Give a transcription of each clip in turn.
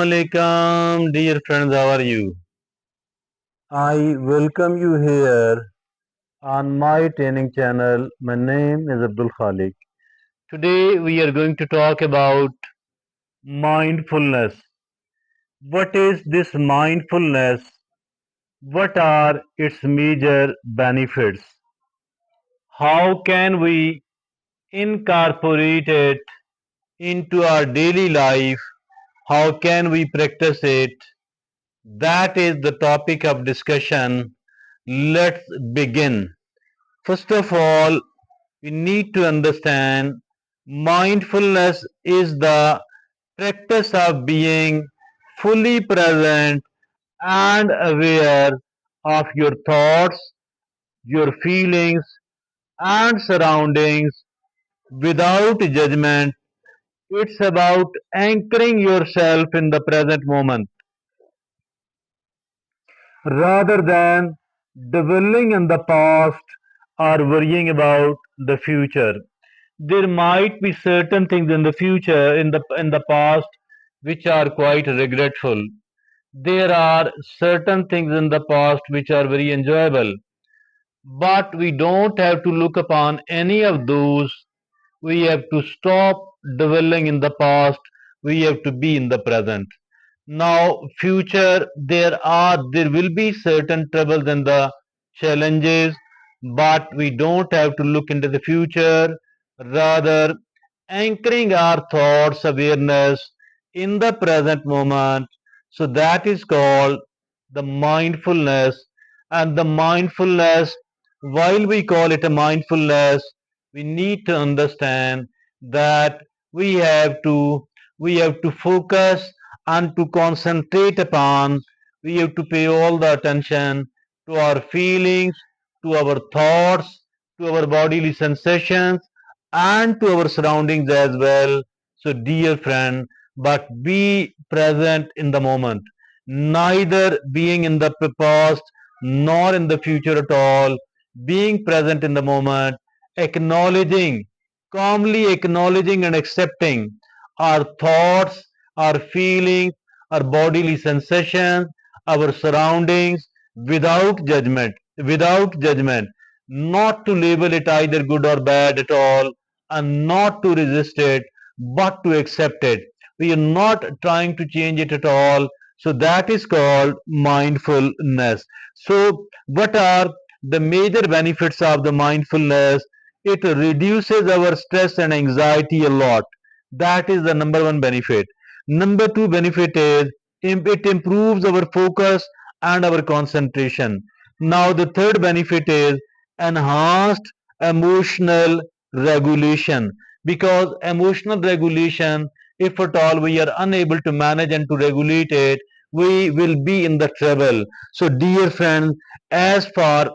Alaikum, dear friends, how are you? I welcome you here on my training channel. My name is Abdul Khalik. Today we are going to talk about mindfulness. What is this mindfulness? What are its major benefits? How can we incorporate it into our daily life? How can we practice it? That is the topic of discussion. Let's begin. First of all, we need to understand mindfulness is the practice of being fully present and aware of your thoughts, your feelings, and surroundings without judgment. It's about anchoring yourself in the present moment rather than dwelling in the past or worrying about the future. There might be certain things in the future, in the past, which are quite regretful. There are certain things in the past which are very enjoyable, but we don't have to look upon any of those. We have to stop dwelling in the past. We have to be in the present. Now, future, there will be certain troubles and the challenges, but we don't have to look into the future. Rather, anchoring our thoughts, awareness in the present moment. So that is called the mindfulness. And the mindfulness, while we call it a mindfulness, we need to understand that we have to we have to focus and to concentrate upon. We have to pay all the attention to our feelings, to our thoughts, to our bodily sensations, and to our surroundings as well. So, dear friend, but be present in the moment, neither being in the past nor in the future at all, being present in the moment, acknowledging, calmly acknowledging and accepting our thoughts, our feelings, our bodily sensations, our surroundings without judgment, not to label it either good or bad at all, and not to resist it, but to accept it. We are not trying to change it at all. So that is called mindfulness. So, what are the major benefits of the mindfulness? It reduces our stress and anxiety a lot. That is the number one benefit. Number two benefit is it improves our focus and our concentration. Now, the third benefit is enhanced emotional regulation, because emotional regulation, if at all we are unable to manage and to regulate it, we will be in the trouble. So, dear friends, as far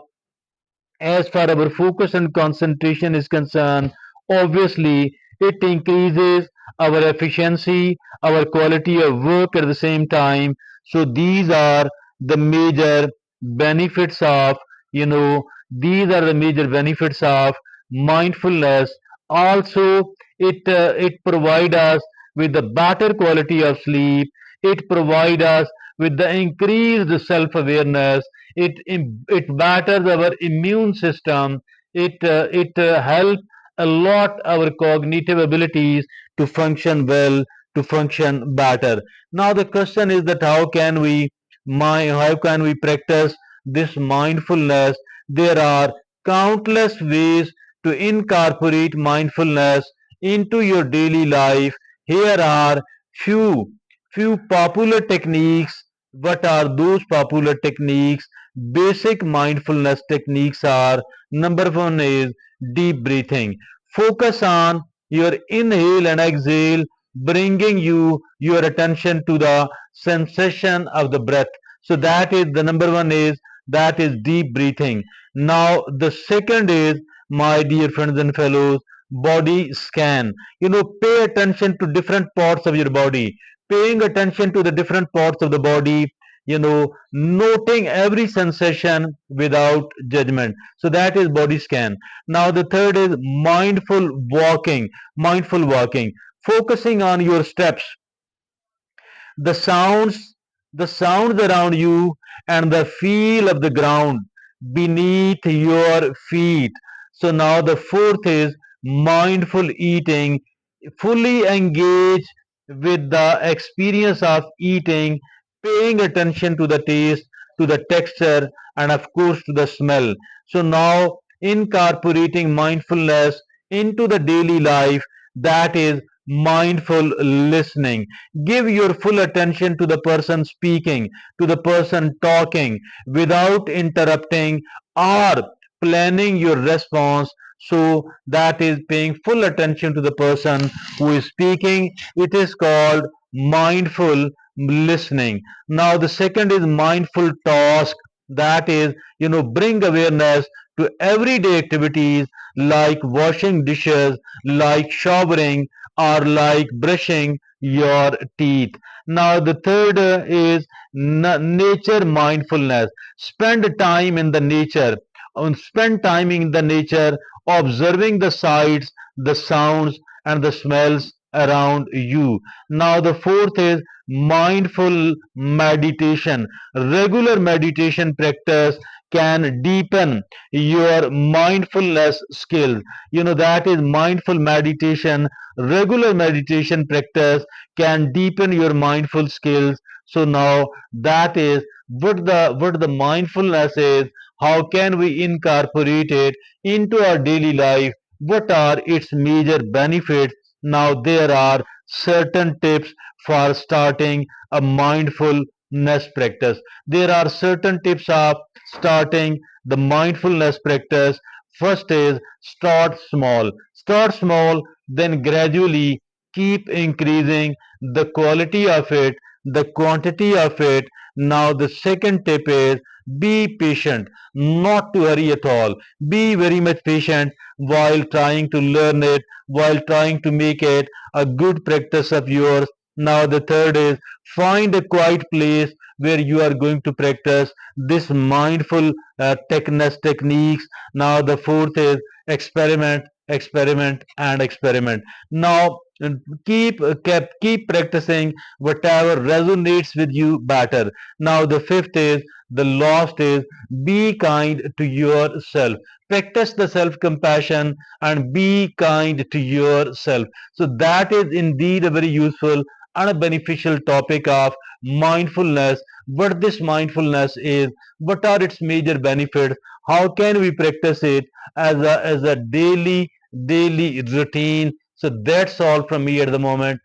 as far our focus and concentration is concerned, obviously it increases our efficiency, our quality of work at the same time. So these are the major benefits of, these are the major benefits of mindfulness. Also, it provide us with the better quality of sleep. It provide us with the increased self-awareness. It batters our immune system. It helps a lot our cognitive abilities to function well, to function better. Now the question is that how can we practice this mindfulness? There are countless ways to incorporate mindfulness into your daily life. Here are few few popular techniques. What are those popular techniques? Basic mindfulness techniques are: number one is deep breathing. Focus on your inhale and exhale, bringing your attention to the sensation of the breath. So that is the number one is that is deep breathing. Now the second is, my dear friends and fellows, body scan. Pay attention to different parts of your body. Paying attention to the different parts of the body, noting every sensation without judgment. So that is body scan. Now the third is mindful walking. Focusing on your steps, the sounds around you, and the feel of the ground beneath your feet. So now the fourth is mindful eating, fully engage with the experience of eating, paying attention to the taste, to the texture, and of course to the smell. So now incorporating mindfulness into the daily life, that is mindful listening. Give your full attention to the person speaking, to the person talking, without interrupting or planning your response. So that is paying full attention to the person who is speaking. It is called mindful listening. Now the second is mindful task. That is, bring awareness to everyday activities like washing dishes, like showering, or like brushing your teeth. Now the third is nature mindfulness. Spend time in the nature. Spend time in the nature, observing the sights, the sounds, and the smells around you. Now the fourth is mindful meditation. Regular meditation practice can deepen your mindfulness skills. That is mindful meditation. Regular meditation practice can deepen your mindful skills. So now that is what the mindfulness is. How can we incorporate it into our daily life? What are its major benefits? Now there are certain tips for starting a mindfulness practice. There are certain tips of starting the mindfulness practice. First is start small. Start small, then gradually keep increasing the quality of it, the quantity of it. Now the second tip is be patient, not to hurry at all. Be very much patient while trying to learn it, while trying to make it a good practice of yours. Now the third is find a quiet place where you are going to practice this mindful techniques. Now the fourth is experiment, experiment, and experiment. Now keep practicing whatever resonates with you better. Now the fifth is the last is be kind to yourself. Practice the self compassion and be kind to yourself. So that is indeed a very useful and a beneficial topic of mindfulness. What this mindfulness is, what are its major benefits, how can we practice it as a daily routine. So that's all from me at the moment.